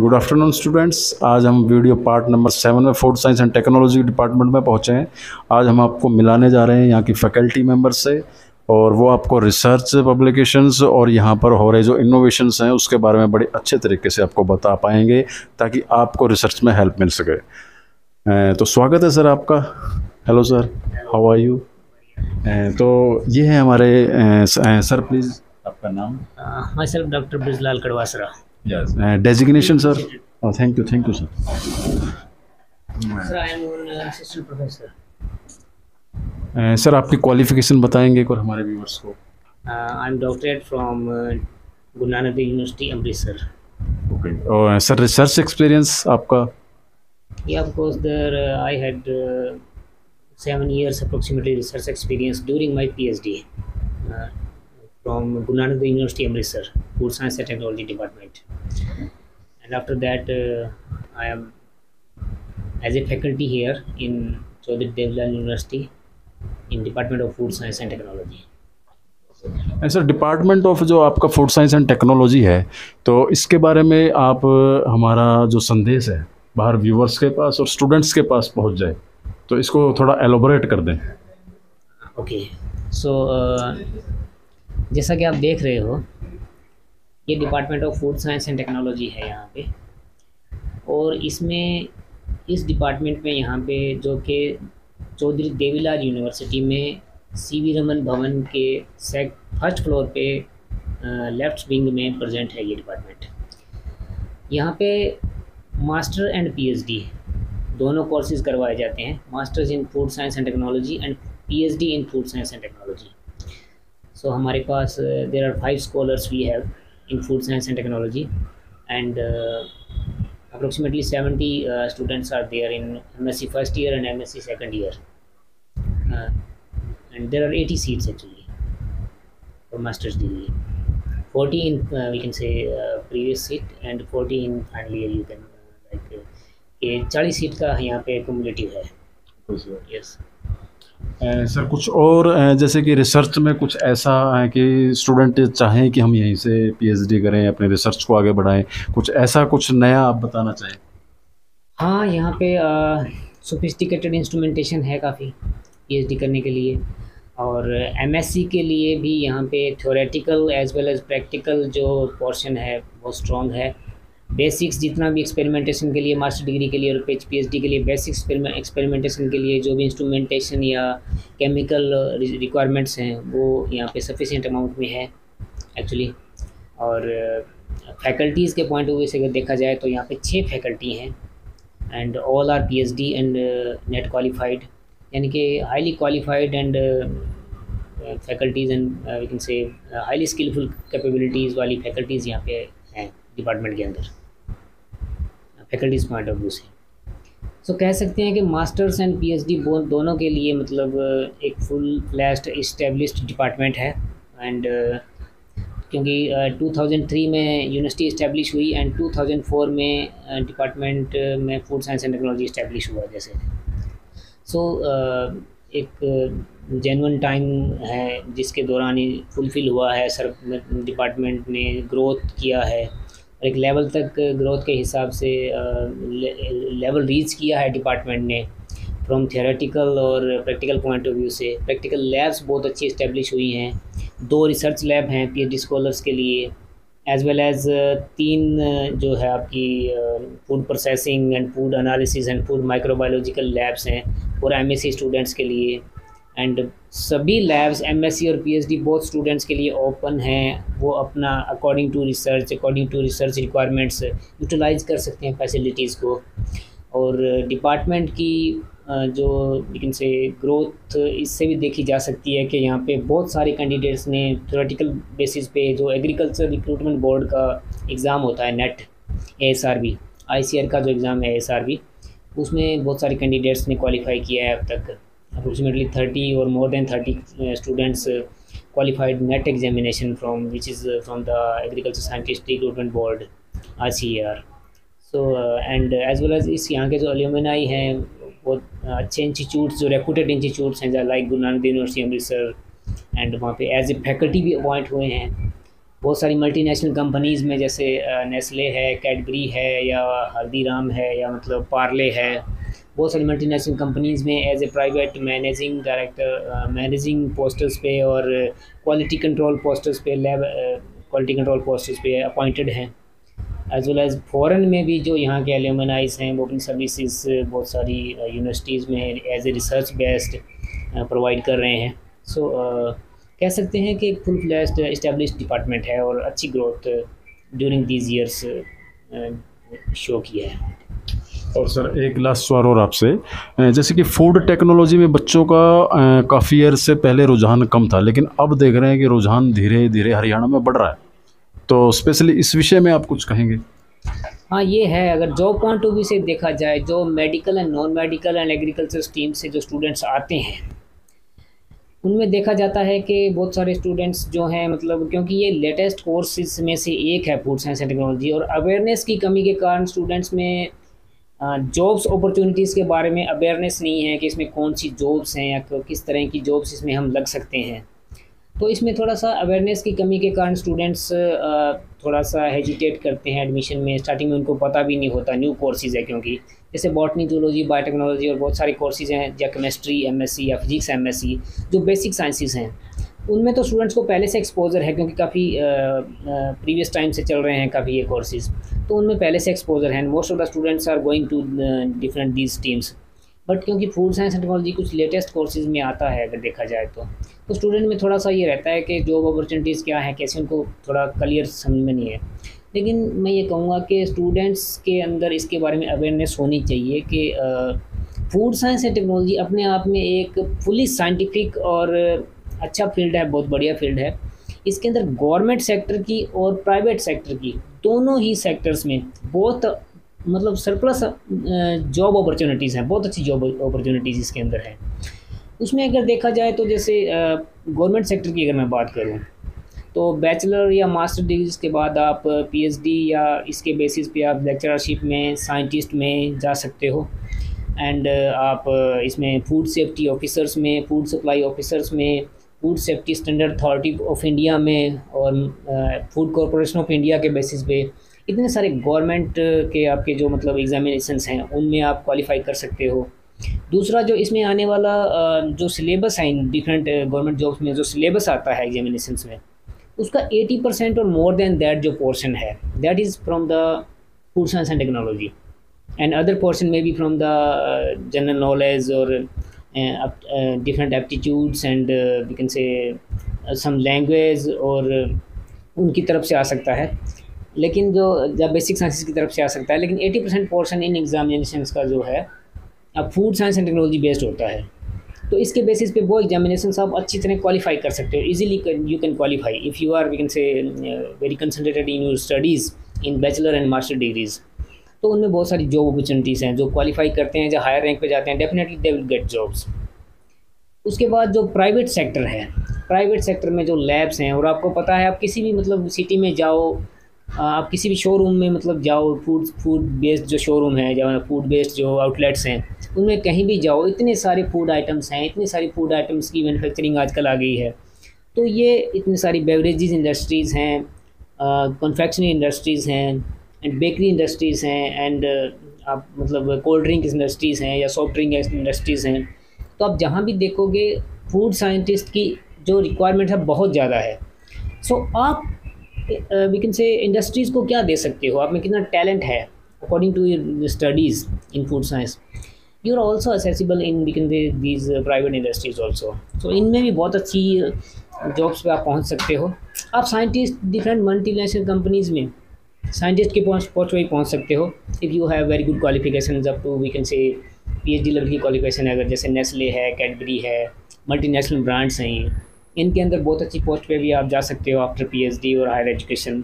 Good afternoon students. आज हम video part number 7 में food science and technology department में पहुंचे हैं। आज हम आपको मिलाने जा रहे हैं यहाँ की फैकल्टी मेंबर से, और वो आपको रिसर्च पब्लिकेशंस और यहाँ पर हो रहे जो इनोवेशंस हैं उसके बारे में बड़े अच्छे तरीके से आपको बता पाएंगे, ताकि आपको रिसर्च में हेल्प मिल सके। तो स्वागत है सर आपका। Hello sir, how are you? तो ये है हमारे सर, प्लीज़ आपका नाम? Myself doctor Brijlal Kadwasara. Yes. Designation, sir? Oh, thank you, sir. Sir, I am an assistant professor. Sir आपकी क्वालिफिकेशन बताएंगे एक और हमारे व्यूअर्स को? I am doctorate from Guru Nanak Dev University, Amritsar. Okay. और sir research experience आपका? Yeah, of course, there I had 7 years approximately research experience during my PhD from Guru Nanak Dev University, Amritsar, Food Science and Technology Department. And after that, I am as a faculty here in Chaudhary Devlal University in Department of Food Science and Technology. Sir department of जो आपका food science and technology है, तो इसके बारे में आप हमारा जो संदेश है बाहर व्यूअर्स के पास और स्टूडेंट्स के पास पहुंच जाए, तो इसको थोड़ा एलोबोरेट कर दें। ओके, सो जैसा कि आप देख रहे हो, ये department of food science and technology है यहाँ पे, और इसमें इस डिपार्टमेंट में यहाँ पे जो कि चौधरी देवीलाल यूनिवर्सिटी में सीवी रमन भवन के फर्स्ट फ्लोर पे लेफ्ट विंग में प्रेजेंट है ये डिपार्टमेंट। यहाँ पे मास्टर एंड पीएचडी दोनों कोर्सेज करवाए जाते हैं, masters in food science and technology and PhD in food science and technology. So हमारे पास there are 5 scholars we have in food science and technology, and approximately 70 students are there in MSc first year and MSc second year, and there are 80 seats actually for master's degree. 40 in we can say previous seat and 40 in final year. You can ये 40 seat का यहाँ पे cumulative है। yes. Sir कुछ और जैसे कि research में कुछ ऐसा है कि स्टूडेंट चाहें कि हम यहीं से पीएचडी करें, अपने रिसर्च को आगे बढ़ाएं, कुछ ऐसा कुछ नया आप बताना चाहें? हाँ, यहाँ पे सोफिस्टिकेटेड इंस्ट्रूमेंटेशन है काफ़ी पीएचडी करने के लिए, और एमएससी के लिए भी यहाँ पे theoretical as well as practical जो पोर्शन है वो स्ट्रॉन्ग है। बेसिक्स जितना भी एक्सपेरिमेंटेशन के लिए मास्टर डिग्री के लिए और पीएचडी के लिए बेसिक्स एक्सपेरिमेंटेशन के लिए जो भी इंस्ट्रूमेंटेशन या केमिकल रिक्वायरमेंट्स हैं वो यहाँ पे सफिशिएंट अमाउंट में है एक्चुअली। और फैकल्टीज़ के पॉइंट ऑफ व्यू से अगर देखा जाए तो यहाँ पे 6 फैकल्टी हैं, and all are PhD and NET qualified, यानी कि highly qualified and faculties and we can say highly skillful capabilities वाली फैकल्टीज़ यहाँ पे हैं डिपार्टमेंट के अंदर फैकल्टीज़ पॉइंट ऑफ व्यू से। सो कह सकते हैं कि मास्टर्स एंड पीएचडी दोनों के लिए मतलब एक फुल फ्लैश्ड इस्टेब्लिश्ड डिपार्टमेंट है। एंड क्योंकि 2003 में यूनिवर्सिटी इस्टेब्लिश हुई एंड 2004 में डिपार्टमेंट में food science and technology establish हुआ जैसे। सो एक जेन्युइन टाइम है जिसके दौरान ही फुलफ़िल हुआ है, सर डिपार्टमेंट ने ग्रोथ किया है, एक लेवल तक ग्रोथ के हिसाब से लेवल रीच किया है डिपार्टमेंट ने फ्रॉम थियोरेटिकल और प्रैक्टिकल पॉइंट ऑफ व्यू से। प्रैक्टिकल लैब्स बहुत अच्छी इस्टेब्लिश हुई हैं, 2 रिसर्च लैब हैं पीएचडी स्कॉलर्स के लिए, एज वेल एज 3 जो है आपकी food processing and food analysis and food microbiological labs हैं और एमएससी स्टूडेंट्स के लिए। एंड सभी लैब्स एमएससी और पीएचडी बोथ स्टूडेंट्स के लिए ओपन हैं, वो अपना according to research requirements utilise कर सकते हैं फैसिलिटीज़ को। और डिपार्टमेंट की जो लेकिन से ग्रोथ इससे भी देखी जा सकती है कि यहाँ पे बहुत सारे कैंडिडेट्स ने थ्योरेटिकल बेसिस पे जो एग्रीकल्चर रिक्रूटमेंट बोर्ड का एग्ज़ाम होता है नेट ASRB ICR का जो एग्ज़ाम है ASRB, उसमें बहुत सारे कैंडिडेट्स ने क्वालिफाई किया है अब तक। अप्रोक्सीमेटली 30 और more than 30 students qualified NET examination from which is from the agriculture scientist recruitment board ICAR। So and as well as इस यहाँ के जो एल्यूमिनाई हैं बहुत अच्छे इंस्टीट्यूट्स जो रेपूटेड इंस्टीट्यूट्स हैं like Guru Nanak Dev university Amritsar, and वहाँ पे एज ए फैकल्टी भी अपॉइंट हुए हैं। बहुत सारी मल्टीनेशनल कंपनीज़ में, जैसे नेस्ले है, कैडबरी है, या हल्दीराम है, या मतलब पार्ले है, बहुत सारी मल्टीनेशनल कंपनीज़ में as a private managing director, managing posters पे और क्वालिटी कंट्रोल पोस्टर्स पे, लैब क्वालिटी कंट्रोल पोस्टर्स पे अपॉइंटेड हैं। एज वेल एज़ फ़ॉरेन में भी जो यहाँ के एलुमनाइज हैं वो अपनी सर्विसेज बहुत सारी यूनिवर्सिटीज़ में as a research based provide कर रहे हैं। सो कह सकते हैं कि एक फुल फ्लैश्ड इस्टेब्लिश डिपार्टमेंट है और अच्छी growth during these years show किया है। और सर एक लास्ट सवाल और आपसे, जैसे कि फूड टेक्नोलॉजी में बच्चों का काफ़ी ईयर से पहले रुझान कम था, लेकिन अब देख रहे हैं कि रुझान धीरे धीरे हरियाणा में बढ़ रहा है, तो स्पेशली इस विषय में आप कुछ कहेंगे? हाँ, ये है, अगर जॉब पॉइंट ऑफ व्यू से देखा जाए, जो medical and non medical and agriculture stream से जो स्टूडेंट्स आते हैं उनमें देखा जाता है कि बहुत सारे स्टूडेंट्स जो हैं, मतलब क्योंकि ये लेटेस्ट कोर्सेज में से एक है फूड साइंस एंड टेक्नोलॉजी, और अवेयरनेस की कमी के कारण स्टूडेंट्स में जॉब्स अपॉर्चुनिटीज़ के बारे में अवेयरनेस नहीं है कि इसमें कौन सी जॉब्स हैं या किस तरह की जॉब्स इसमें हम लग सकते हैं। तो इसमें थोड़ा सा अवेयरनेस की कमी के कारण स्टूडेंट्स थोड़ा सा हेजिटेट करते हैं एडमिशन में। स्टार्टिंग में उनको पता भी नहीं होता, न्यू कोर्सेज़ है, क्योंकि जैसे बॉटनी, जूलॉजी, बायोटेक्नोलॉजी और बहुत सारे कोर्सेज़ हैं, या केमिस्ट्री एमएससी या फिजिक्स एमएससी, जो बेसिक साइंसेस हैं, उनमें तो स्टूडेंट्स को पहले से एक्सपोजर है, क्योंकि काफ़ी प्रीवियस टाइम से चल रहे हैं काफ़ी ये कोर्सेज़, तो उनमें पहले से एक्सपोजर है। Most of the students are going to different these teams. But क्योंकि फूड साइंस एंड टेक्नोलॉजी कुछ लेटेस्ट कोर्सेज़ में आता है अगर देखा जाए तो स्टूडेंट में थोड़ा सा ये रहता है कि जॉब अपॉर्चुनिटीज़ क्या है, कैसे, उनको थोड़ा क्लियर समझ में नहीं है। लेकिन मैं ये कहूँगा कि स्टूडेंट्स के अंदर इसके बारे में अवेयरनेस होनी चाहिए कि फूड साइंस एंड टेक्नोलॉजी अपने आप में एक फुली साइंटिफिक और अच्छा फील्ड है, बहुत बढ़िया फील्ड है। इसके अंदर गवर्नमेंट सेक्टर की और प्राइवेट सेक्टर की, दोनों ही सेक्टर्स में बहुत मतलब सरप्लस जॉब अपॉर्चुनिटीज़ हैं, बहुत अच्छी जॉब अपॉर्चुनिटीज़ इसके अंदर है। उसमें अगर देखा जाए तो जैसे गवर्नमेंट सेक्टर की अगर मैं बात करूं, तो बैचलर या मास्टर डिग्रीज के बाद आप पीएचडी या इसके बेसिस पे आप लेक्चरशिप में, साइंटिस्ट में जा सकते हो। एंड आप इसमें फूड सेफ्टी ऑफिसर्स में, फूड सप्लाई ऑफिसर्स में, food safety standard authority of India में, और फूड कॉरपोरेशन ऑफ इंडिया के बेसिस पे इतने सारे गवर्नमेंट के आपके जो मतलब एग्जामिनेशंस हैं उनमें आप क्वालिफाई कर सकते हो। दूसरा, जो इसमें आने वाला जो सिलेबस है इन डिफरेंट गवर्नमेंट जॉब्स में, जो सिलेबस आता है एग्जामिनेशंस में, उसका 80% और मोर देन दैट जो पोर्शन है, that is from the food science and technology, and other portion में भी फ्रॉम द जनरल नॉलेज और different aptitudes and we can say some language और उनकी तरफ से आ सकता है, लेकिन जो बेसिक साइंसेस की तरफ से आ सकता है। लेकिन 80% पोर्शन इन एग्जामिनेशंस का जो है अब food science and technology based होता है। तो इसके बेसिस पे वो एग्जामिनेशन आप अच्छी तरह क्वालिफाई कर सकते हो, easily you can qualify if you are we can say very concentrated in your studies in bachelor and master degrees. तो उनमें बहुत सारी जॉब अपॉर्चुनिटीज़ हैं, जो क्वालिफाई करते हैं, जो हायर रैंक पे जाते हैं, definitely they will get jobs. उसके बाद जो प्राइवेट सेक्टर है, प्राइवेट सेक्टर में जो लैब्स हैं, और आपको पता है आप किसी भी मतलब सिटी में जाओ, आप किसी भी शोरूम में मतलब जाओ, फूड बेस्ड जो शोरूम है, जो फूड बेस्ड जो आउटलेट्स हैं, उनमें कहीं भी जाओ, इतने सारे फूड आइटम्स हैं, इतनी सारी फूड आइटम्स की मैन्युफैक्चरिंग आजकल आ गई है। तो ये इतनी सारी बेवरेजेस इंडस्ट्रीज़ हैं, कन्फेक्शनरी इंडस्ट्रीज़ हैं, एंड बेकरी इंडस्ट्रीज़ हैं, एंड आप मतलब कोल्ड ड्रिंक इंडस्ट्रीज़ हैं या सॉफ्ट ड्रिंक इंडस्ट्रीज़ हैं। तो आप जहाँ भी देखोगे फूड साइंटिस्ट की जो रिक्वायरमेंट है बहुत ज़्यादा है। सो आप वी कैन से इंडस्ट्रीज़ को क्या दे सकते हो, आप में कितना टैलेंट है according to your studies in food science, you are also accessible in we can say these private industries also. So इनमें भी बहुत अच्छी जॉब्स पे आप पहुंच सकते हो। आप साइंटिस्ट डिफरेंट मल्टीनेशनल कंपनीज़ में साइंटिस्ट के पोस्ट पे पहुंच सकते हो if you have very good qualification up to we can say PhD level की क्वालिफिकेशन है। अगर जैसे नेस्ले है, कैडबरी है, मल्टीनेशनल ब्रांड्स हैं ये, इनके अंदर बहुत अच्छी पोस्ट पे भी आप जा सकते हो आफ्टर पीएचडी और हायर एजुकेशन।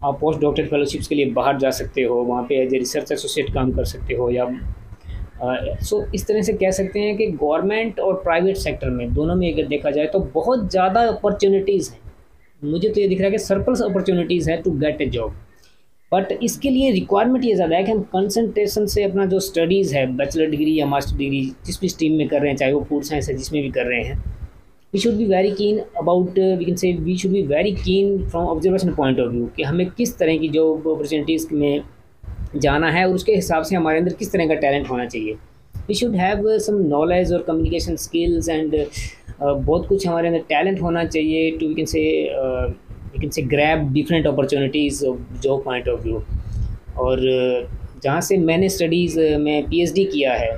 आप पोस्ट डॉक्टरेट फेलोशिप्स के लिए बाहर जा सकते हो, वहाँ पे एज ए रिसर्च एसोसिएट काम कर सकते हो, या सो इस तरह से कह सकते हैं कि गवर्नमेंट और प्राइवेट सेक्टर में दोनों में अगर देखा जाए तो बहुत ज़्यादा अपॉर्चुनिटीज़ हैं। मुझे तो ये दिख रहा है कि सरप्लस अपॉर्चुनिटीज़ है to get a job, but इसके लिए रिक्वायरमेंट ये ज़्यादा है कि हम कंसंट्रेशन से अपना जो स्टडीज़ है, बैचलर डिग्री या मास्टर डिग्री जिस भी स्ट्रीम में कर रहे हैं, चाहे वो फूड साइंस है जिसमें भी कर रहे हैं, we should be very keen about, we can say we should be very keen from observation point of view कि हमें किस तरह की जॉब अपॉर्चुनिटीज़ में जाना है और उसके हिसाब से हमारे अंदर किस तरह का टैलेंट होना चाहिए। We should have some knowledge और कम्युनिकेशन स्किल्स एंड बहुत कुछ हमारे अंदर टैलेंट होना चाहिए to we can say grab different opportunities job point of view. और जहाँ से मैंने स्टडीज़ में पीएचडी किया है,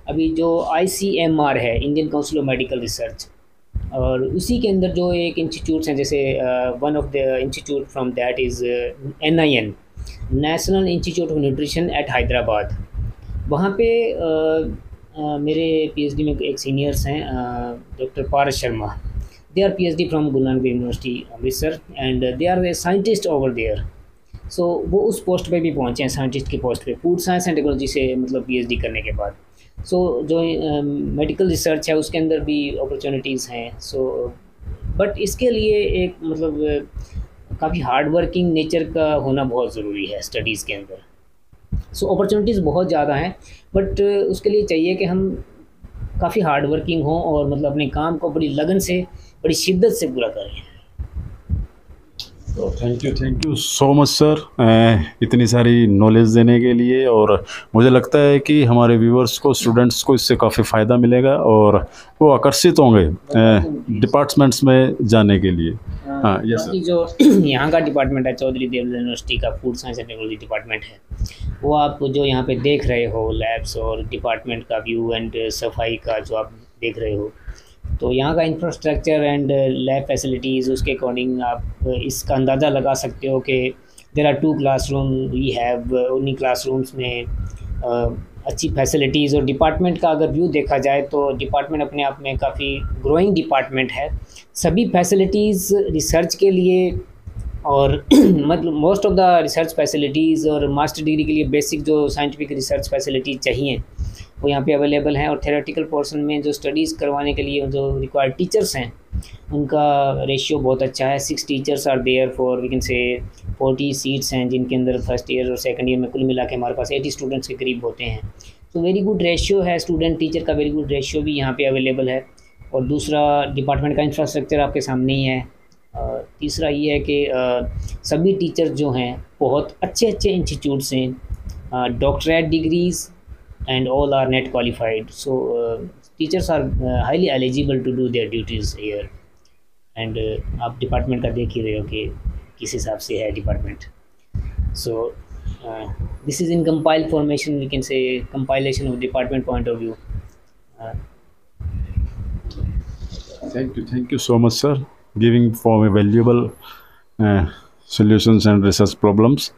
अभी जो ICMR है, Indian council of medical research, और उसी के अंदर जो एक इंस्टीट्यूट्स हैं, जैसे one of the institute from that is NIN, national institute of nutrition at Hyderabad. वहाँ पे मेरे पीएचडी में एक सीनियर्स हैं, doctor Paras Sharma. They are PhD from Guru Nanak university Amritsar and they are a scientist over there. So वो उस पोस्ट पे भी पहुँचे हैं, साइंटिस्ट की पोस्ट पे, फूड साइंस एंड टेक्नोलॉजी से मतलब पीएचडी करने के बाद। सो जो मेडिकल रिसर्च है उसके अंदर भी अपॉर्चुनिटीज़ हैं। सो बट इसके लिए एक मतलब काफ़ी हार्ड वर्किंग नेचर का होना बहुत ज़रूरी है स्टडीज़ के अंदर। सो अपॉर्चुनिटीज़ बहुत ज़्यादा हैं, बट उसके लिए चाहिए कि हम काफ़ी हार्ड वर्किंग हों और मतलब अपने काम को बड़ी लगन से, बड़ी शिद्दत से पूरा करें। तो thank you so much sir इतनी सारी नॉलेज देने के लिए। और मुझे लगता है कि हमारे व्यूअर्स को, स्टूडेंट्स को इससे काफ़ी फ़ायदा मिलेगा और वो आकर्षित होंगे डिपार्टमेंट्स में जाने के लिए। हाँ, यस सर। जो यहाँ का डिपार्टमेंट है, चौधरी देवल यूनिवर्सिटी का food science and technology department है, वो आप जो यहाँ पे देख रहे हो लैब्स और डिपार्टमेंट का व्यू एंड सफाई का जो आप देख रहे हो, तो यहाँ का इंफ्रास्ट्रक्चर एंड लैब फैसिलिटीज़, उसके अकॉर्डिंग आप इसका अंदाज़ा लगा सकते हो कि there are 2 classroom we have. उन्हीं क्लासरूम्स में अच्छी फैसिलिटीज़, और डिपार्टमेंट का अगर व्यू देखा जाए तो डिपार्टमेंट अपने आप में काफ़ी ग्रोइंग डिपार्टमेंट है। सभी फैसिलिटीज़ रिसर्च के लिए और मतलब most of the research facilities और मास्टर डिग्री के लिए बेसिक जो साइंटिफिक रिसर्च फैसिलिटीज़ चाहिए वो यहाँ पे अवेलेबल हैं। और थेरेटिकल पोर्शन में जो स्टडीज़ करवाने के लिए जो रिक्वायर्ड टीचर्स हैं उनका रेशियो बहुत अच्छा है। 6 teachers are there for we can say 40 seats हैं, जिनके अंदर फर्स्ट ईयर और सेकंड ईयर में कुल मिला के हमारे पास 80 स्टूडेंट्स के करीब होते हैं। तो वेरी गुड रेशियो है, स्टूडेंट टीचर का वेरी गुड रेशियो भी यहाँ पे अवेलेबल है। और दूसरा, डिपार्टमेंट का इंफ्रास्ट्रक्चर आपके सामने ही है। तीसरा ये है कि सभी टीचर जो हैं बहुत अच्छे अच्छे इंस्टीट्यूट से, doctorate degrees and all are net qualified, so teachers are highly eligible to do their duties here। and आप डिपार्टमेंट का देख ही रहे हो कि किस हिसाब से है department. So this is in compile formation, we can say compilation of department point of view. Thank you so much sir, giving for valuable solutions and research problems।